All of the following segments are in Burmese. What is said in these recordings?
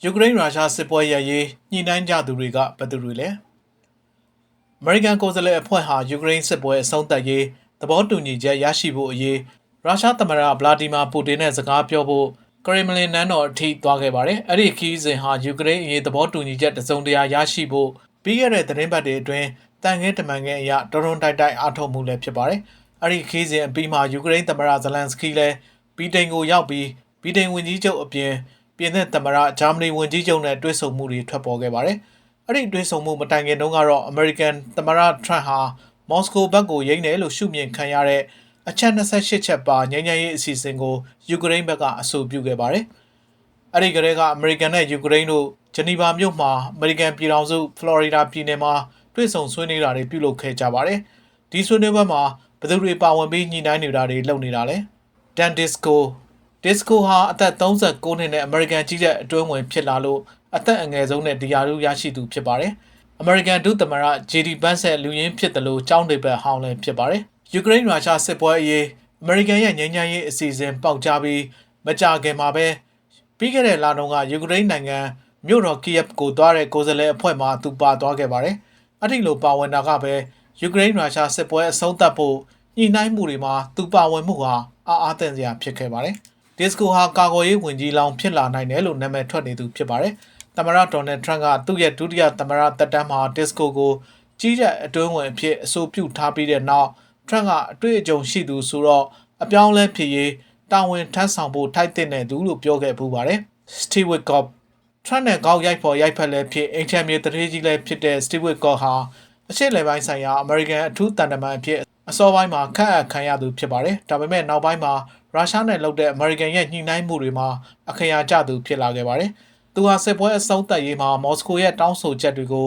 ယူကရိန်းရုရှားစစ်ပွဲရရေးညှိနှိုင်းကြသူတွေကဘယ်သူတွေလဲအမေရိကန်ကိုယ်စားလှယ်အဖွဲ့ဟာယူကရိန်းစစ်ပွဲအဆုံးသတ်ရေးသဘောတူညီချက်ရရှိဖို့အရေးရုရှားသမ္မတဗလာဒီမာပူတင်နဲ့စကားပြောဖို့ကရီမလင်နန်းတော်အထိသွားခဲ့ပါတယ်။အဲ့ဒီခီးစဉ်ဟာယူကရိန်းအရေးသဘောတူညီချက်တစုံတရာရရှိဖို့ပြီးခဲ့တဲ့သတင်းပတ်တွေအတွင်းတန်ခင်းတမန်ခင်းအရတော်တော်တိုက်အားထုတ်မှုလည်းဖြစ်ပါတယ်။အဲ့ဒီခီးစဉ်အပြီးမှာယူကရိန်းသမ္မတဇလန်စကီလည်းဗြိတိန်ကိုရောက်ပြီးဗြိတိန်ဝန်ကြီးချုပ်အပြင်ပြင်သစ်သမ္မတဂျာမနီဝန်ကြီးချုပ်နဲ့တွေ့ဆုံမှုတွေထွက်ပေါ်ခဲ့ပါတယ်။အဲ့ဒီတွေ့ဆုံမှုမတိုင်ခင်တုန်းကတော့အမေရိကန်သမ္မတထရန့်ဟာမော်စကိုဘက်ကိုရိမ့်တယ်လို့ရှုမြင်ခံရတဲ့အချက်28ချက်ပါငြိမ်းချမ်းရေးအစီအစဉ်ကိုယူကရိန်းဘက်ကအဆိုပြုခဲ့ပါတယ်။အဲ့ဒီကလေးကအမေရိကန်နဲ့ယူကရိန်းတို့ဂျနီဗာမြို့မှာအမေရိကန်ပြည်ထောင်စုဖလော်ရီဒါပြည်နယ်မှာတွေ့ဆုံဆွေးနွေးတာတွေပြုလုပ်ခဲ့ကြပါတယ်။ဒီဆွေးနွေးပွဲမှာဘယ်သူတွေပါဝင်ပြီးညှိနှိုင်းနေတာတွေလုပ်နေတာလဲ။ဒန်ဒစ်ကိုဟာအသက်39နှစ်နဲ့အမေရိကန်ကြီးတဲ့အတွင်းဝင်ဖြစ်လာလို့အသက်အငယ်ဆုံးနဲ့ဒီယာရုရရှိသူဖြစ်ပါတယ်။အမေရိကန်ဒုသမ္မတဂျေဒီပန့်ဆက်လူရင်းဖြစ်တယ်လို့ကျောင်းတွေဘက်ဟောင်းလည်းဖြစ်ပါတယ်။ယူကရိန်းရုရှားစစ်ပွဲအရေးအမေရိကန်ရဲ့ငြိမ်းချမ်းရေးအစီအစဉ်ပေါက်ကြားပြီးမကြာခင်မှာပဲပြီးခဲ့တဲ့လတုန်းကယူကရိန်းနိုင်ငံမြို့တော်ကီယက်ကိုသွားတဲ့ကိုယ်စားလှယ်အဖွဲ့မှသူပါသွားခဲ့ပါတယ်။အဲ့ဒီလိုပါဝင်တာကပဲယူကရိန်းရုရှားစစ်ပွဲအဆုံးသတ်ဖို့ညှိနှိုင်းမှုတွေမှာသူပါဝင်မှုဟာအားသင့်စရာဖြစ်ခဲ့ပါတယ်။ဒစ်ကိုဟာကာကွယ်ရေးဝန်ကြီးလောင်ဖြစ်လာနိုင်တယ်လို့နာမည်ထွက်နေသူဖြစ်ပါတယ်။သမ္မတဒေါ်နယ်ထရန့်ကသူ့ရဲ့ဒုတိယသမ္မတသက်တမ်းမှာဒစ်ကိုကြီးကြပ်အတွင်းဝင်အဖြစ်အဆိုပြုထားပြီးတဲ့နောက်ထရန့်ကအတွေ့အကြုံရှိသူဆိုတော့အပြောင်းလဲဖြစ်ရေးတာဝန်ထမ်းဆောင်ဖို့ထိုက်တဲ့သူလို့ပြောခဲ့ပူပါတယ်။ Steve Witkoff ထရန့်နဲ့ကောက်ရိုက်ဖို့ရိုက်ဖက်လည်းဖြစ်အင်ချမ်းမြေတရေကြီးလည်းဖြစ်တဲ့ Steve Witkoff ဟာအရှေ့လေပိုင်းဆိုင်ရာအမေရိကန်အထူးတန်တမန်အဖြစ်အစောပိုင်းမှာခန့်အပ်ခံရသူဖြစ်ပါတယ်။ဒါပေမဲ့နောက်ပိုင်းမှာရုရှားနဲ့လုပ်တဲ့အမေရိကန်ရဲ့ညှိနှိုင်းမှုတွေမှာအခရာကျသူဖြစ်လာခဲ့ပါတယ်။သူဟာစစ်ပွဲအဆုံးသတ်ရေးမှာမော်စကိုရဲ့တောင်းဆိုချက်တွေကို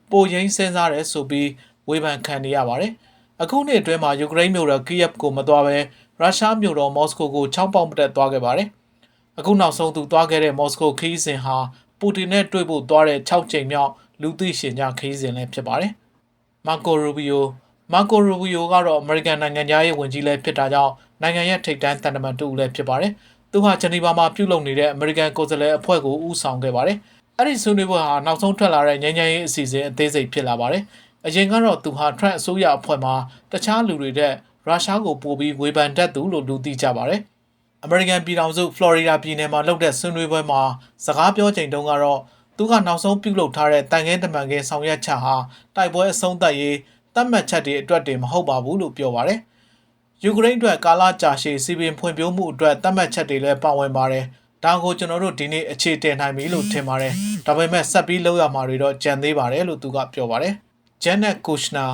ပိုရင်းစဉ်းစားတယ်ဆိုပြီးဝေဖန်ခံနေရပါတယ်။အခုနှစ်အတွင်းမှာယူကရိန်းမြို့တော်ကီယက်ကိုမသွားဘဲရုရှားမြို့တော်မော်စကိုကို6ပေါင်ပတက်သွားခဲ့ပါတယ်။အခုနောက်ဆုံးသူသွားခဲ့တဲ့မော်စကိုခီးစဉ်ဟာပူတင်နဲ့တွေ့ဖို့သွားတဲ့6ချိန်မြောက်လူသိရှင်ကြားခီးစဉ်လည်းဖြစ်ပါတယ်။မာကိုရူဘီယိုကတော့အမေရိကန်နိုင်ငံသားရေးဝန်ကြီးလည်းဖြစ်တာကြောင့်နိုင်ငံရဲ့ထိပ်တန်းတန်တမန်တူလည်းဖြစ်ပါတယ်။သူဟာဂျနီဗာမှာပြုလုပ်နေတဲ့အမေရိကန်ကိုယ်စားလှယ်အဖွဲ့ကိုဦးဆောင်ခဲ့ပါတယ်။အဲ့ဒီဆွေးနွေးပွဲဟာနောက်ဆုံးထွက်လာတဲ့ငြိမ်းချမ်းရေးအစီအစဉ်အသေးစိတ်ဖြစ်လာပါတယ်။အရင်ကတော့သူဟာထရန့်အစိုးရအဖွဲ့မှာတခြားလူတွေတဲ့ရုရှားကိုပို့ပြီးဝေဖန်တတ်သူလို့လူသိကြပါတယ်။အမေရိကန်ပြည်ထောင်စုဖလော်ရီဒါပြည်နယ်မှာလုပ်တဲ့ဆွေးနွေးပွဲမှာစကားပြောချိန်တုန်းကတော့သူကနောက်ဆုံးပြုလုပ်ထားတဲ့တန်ခင်းတမန်ခင်းဆောင်ရွက်ချက်ဟာတိုက်ပွဲအဆုံးသတ်ရေးသတ်မှတ်ချက်တွေအတွက်တင်မဟုတ်ပါဘူးလို့ပြောပါတယ်။ယူကရိန်းအတွက်ကာလကြာရှည်စီပင်ဖွံ့ဖြိုးမှုအတွက်သတ်မှတ်ချက်တွေလည်းပါဝင်ပါတယ်။ဒါကိုကျွန်တော်တို့ဒီနေ့အခြေတင်နိုင်ပြီလို့ထင်ပါတယ်။ဒါပေမဲ့ဆက်ပြီးလုပ်ရမှာတွေတော့ကြံသေးပါတယ်လို့သူကပြောပါတယ်။ Janet Kushner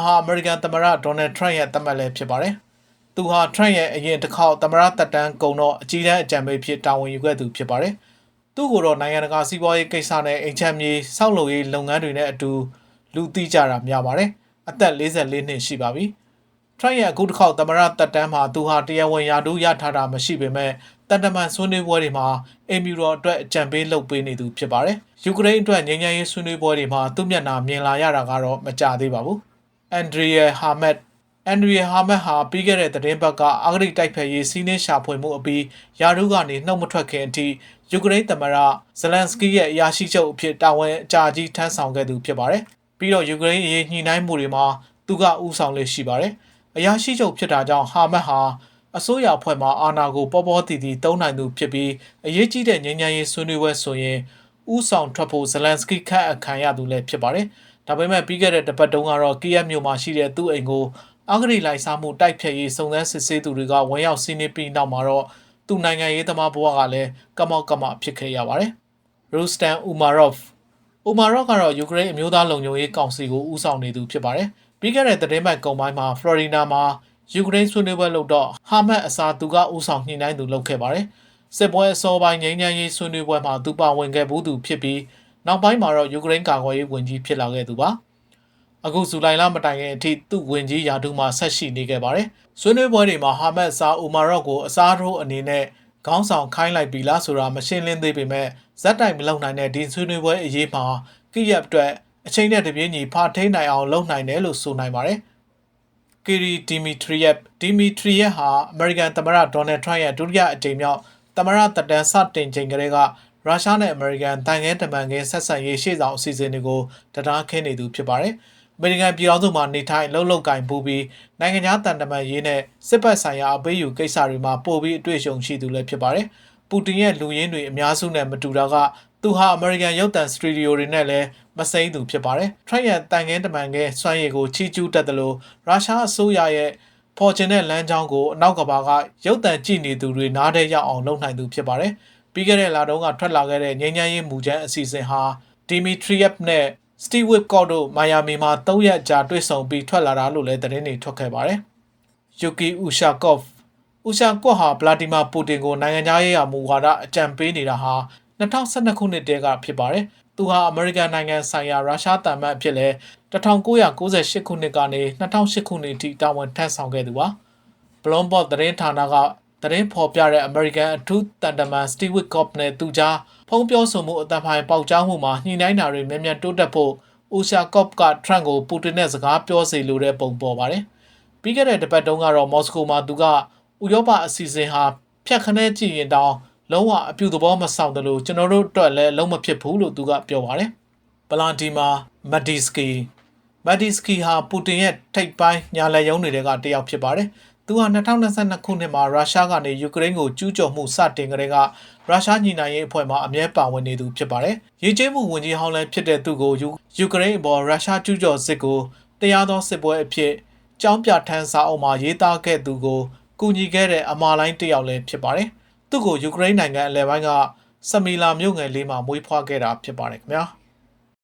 ဟာအမေရိကန်သမ္မတဒေါ်နယ်ထရန့်ရဲ့သမက်လည်းဖြစ်ပါတယ်။သူဟာထရန့်ရဲ့အရင်တစ်ခေါက်သမ္မတသက်တမ်းကုန်တော့အကြီးတန်းအကြံပေးဖြစ်တာဝန်ယူခဲ့သူဖြစ်ပါတယ်။သူ့ကိုတော့နိုင်ငံတကာစီးပွားရေးကိစ္စနဲ့အိမ်ချမ်းမြေစောက်လုပ်ရေးလုပ်ငန်းတွေနဲ့အတူလူသိကြတာများပါတယ်။အသက်44နှစ်ရှိပါပြီ။ထရန့်ရဲ့အခုတစ်ခေါက်သမ္မတသက်တမ်းမှာသူဟာတရားဝင်ရာထူးရထားတာမရှိပေမဲ့တန်တမန်ဆွေးနွေးပွဲတွေမှာအင်မီရောအတွက်အကြံပေးလုပ်ပေးနေသူဖြစ်ပါတယ်။ယူကရိန်းအတွက်ငြိမ်းချမ်းရေးဆွေးနွေးပွဲတွေမှာသူ့မျက်နှာမြင်လာရတာကတော့မကြသေးပါဘူး။ အန်ဒရီယာဟာမက်ဟာပြီးခဲ့တဲ့သတင်းပတ်ကအဂတိတိုက်ဖျက်ရေးစီးနှင်းရှာဖွေမှုအပြီးယာထူးကနေနှုတ်မထွက်ခင်အထိယူကရိန်းသမ္မတဇလန်စကီရဲ့အရာရှိချုပ်အဖြစ်တာဝန်အကြာကြီးထမ်းဆောင်ခဲ့သူဖြစ်ပါတယ်။ပြီးတော့ယူကရိန်းအရေးညှိနှိုင်းမှုတွေမှာသူကဦးဆောင်လေ့ရှိပါတယ်။အရာရှိချုပ်ဖြစ်တာကြောင့်ဟာမက်ဟာအစိုးရအဖွဲ့မှာအာဏာကိုပေါ်ပေါ်တည်တည်သုံးနိုင်သူဖြစ်ပြီးအရေးကြီးတဲ့ငြိမ်းချမ်းရေးဆွေးနွေးပွဲဆိုရင်ဦးဆောင်ထွက်ဖို့ဇလန်စကီခန့်အပ်ခံရသူလည်းဖြစ်ပါတယ်။ဒါပေမဲ့ပြီးခဲ့တဲ့တစ်ပတ်တုန်းကတော့ကီယက်မြို့မှာရှိတဲ့သူ့အိမ်ကိုအဂတိလိုက်စားမှုတိုက်ဖျက်ရေးစုံစမ်းစစ်ဆေးသူတွေကဝင်ရောက်စီးနင်းပြီးနောက်မှာတော့သူ့နိုင်ငံရေးသမားဘဝကလည်းကမောက်ကမဖြစ်ခဲ့ရပါတယ်။ ရူစတန်အူမာရော့ကတော့ယူကရိန်းအမျိုးသားလုံခြုံရေးကောင်စီကိုဦးဆောင်နေသူဖြစ်ပါတယ်။ပြီးခဲ့တဲ့သတင်းပတ်ကုန်ပိုင်းမှာဖလော်ရီဒါမှာယူကရိန်းဆွေးနွေးပွဲလုပ်တော့ဟာမက်အစားသူကဦးဆောင်ညှိနှိုင်းသူလုပ်ခဲ့ပါတယ်။စစ်ပွဲအစောပိုင်းငြိမ်းချမ်းရေးဆွေးနွေးပွဲမှာသူပါဝင်ခဲ့ဘူးသူဖြစ်ပြီးနောက်ပိုင်းမှာတော့ယူကရိန်းကာကွယ်ရေးဝန်ကြီးဖြစ်လာခဲ့သူပါ။အခုဇူလိုင်လမတိုင်ခင်အထိသူ့ဝန်ကြီးရာထူးမှာဆက်ရှိနေခဲ့ပါတယ်။ဆွေးနွေးပွဲတွေမှာဟာမက်အစားအူမာရော့ကိုအစားထိုးအနေနဲ့ခေါင်းဆောင်ခိုင်းလိုက်ပြီလားဆိုတာမရှင်းလင်းသေးပေမဲ့ဇက်တိုင်မလုံနိုင်တဲ့ဒီဆွေးနွေးပွဲအရေးမှာကီယက်အတွက်အချိန်နဲ့တပြေးညီဖာထိန်နိုင်အောင်လုပ်နိုင်တယ်လို့ဆိုနိုင်ပါတယ်။ကီရီဒီမီထရီယက်ဟာအမေရိကန်သမ္မတဒေါ်နယ်ထရန့်ရဲ့ဒုတိယအကြိမ်မြောက် သမရတတန်စတင်ချိန်ကလေးကရုရှားနဲ့အမေရိကန်တန်ငဲတမန်ငင်းဆက်ဆံရေးရှေ့ဆောင်အစီအစဉ်တွေကိုတရားခင်းနေသူဖြစ်ပါတယ်။အမေရိကန်ပြည်ထောင်စုမှာနေထိုင်လှုပ်လှုပ်ကင်ပူပြီးနိုင်ငံခြားတန်တမန်ရေးနဲ့စစ်ပတ်ဆိုင်ရာအပေးယူကိစ္စတွေမှာပို့ပြီးအတွေ့အကြုံရှိသူလည်းဖြစ်ပါတယ်။ပူတင်ရဲ့လူရင်းတွေအများစုနဲ့မတူတာကသူဟာအမေရိကန်ရုပ်သံစတူဒီယိုတွေနဲ့လည်းမစိမ့်သူဖြစ်ပါတယ်။ထရန့်ရဲ့တန်ငင်းတမန်ငယ်စွမ်းရည်ကိုချီးကျူးတတ်တယ်လို့ရုရှားအစိုးရရဲ့ဖော်ချင်တဲ့လမ်းကြောင်းကိုအနောက်ကဘာကရုပ်သံကြည့်နေသူတွေနားထဲရောက်အောင်လုပ်နိုင်သူဖြစ်ပါတယ်။ပြီးခဲ့တဲ့လတုန်းကထွက်လာခဲ့တဲ့ငြိမ်းချမ်းရေးမူကြမ်းအစီအစဉ်ဟာဒီမီထရီယက်နဲ့ Steve Witkoff တို့မိုင်ယာမီမှာ3ရက်ကြာတွေ့ဆုံပြီးထွက်လာတာလို့လည်းသတင်းတွေထွက်ခဲ့ပါတယ်။ Yuki Ushakov ဟာဗလာဒီမာပူတင်ကိုနိုင်ငံသားရေးရာမူဝါဒအကြံပေးနေတာဟာ2012ခုနှစ်တည်းကဖြစ်ပါတယ်။သူဟာအမေရိကန်နိုင်ငံဆိုင်ရာရုရှားတန်မတ်အဖြစ်လဲ1998ခုနှစ်ကနေ2008ခုနှစ်အထိတာဝန်ထမ်းဆောင်ခဲ့သူပါ။ Bloomberg သတင်းဌာနကသတင်းဖော်ပြတဲ့အမေရိကန်အထူးတန်တမန် Steve Witkoff နဲ့သူကြားဖုံးပြောဆိုမှုအတန်ဖိုင်ပေါက်ကြားမှုမှာညှိနှိုင်းတာတွေမြန်မြန်တိုးတက်ဖို့ Ushakov က Trump ကိုပူတင်နဲ့စကားပြောစေလိုတဲ့ပုံပေါ်ပါတယ်။ပြီးခဲ့တဲ့တစ်ပတ်တုန်းကတော့မော်စကိုမှာသူကဥရောပအစီအစဉ်ဟာဖြတ်ခနဲကြည့်ရင်တောင်လုံးဝအပြုသဘောမဆောင်တယ်လို့ကျွန်တော်တို့အတွက်လည်းလုံးမဖြစ်ဘူးလို့သူကပြောပါတယ်။ဗလာဒီမာမက်ဒီစကီဟာပူတင်ရဲ့ထိပ်ပိုင်းညာလက်ရုံးတွေကတယောက်ဖြစ်ပါတယ်။သူဟာ2022ခုနှစ်မှာရုရှားကနေယူကရိန်းကိုကျူးကျော်မှုစတင်ကတည်းကရုရှားညီနိုင်ရေးအဖွဲ့မှအမြဲပါဝင်နေသူဖြစ်ပါတယ်။ရေးကျင်းမှုဝန်ကြီးဟောင်းလည်းဖြစ်တဲ့သူကိုယူကရိန်းအပေါ်ရုရှားကျူးကျော်စစ်ကိုတရားသောစစ်ပွဲအဖြစ်ကြောင်းပြထမ်းစာအုပ်မှာရေးသားခဲ့သူကိုကူညီခဲ့တဲ့အမာလိုင်းတယောက်လည်းဖြစ်ပါတယ်။သူ့ကိုယူကရိန်းနိုင်ငံအလယ်ပိုင်းကစမီလာမြို့ငယ်လေးမှာမွေးဖွားခဲ့တာဖြစ်ပါတယ်ခင်ဗျာ။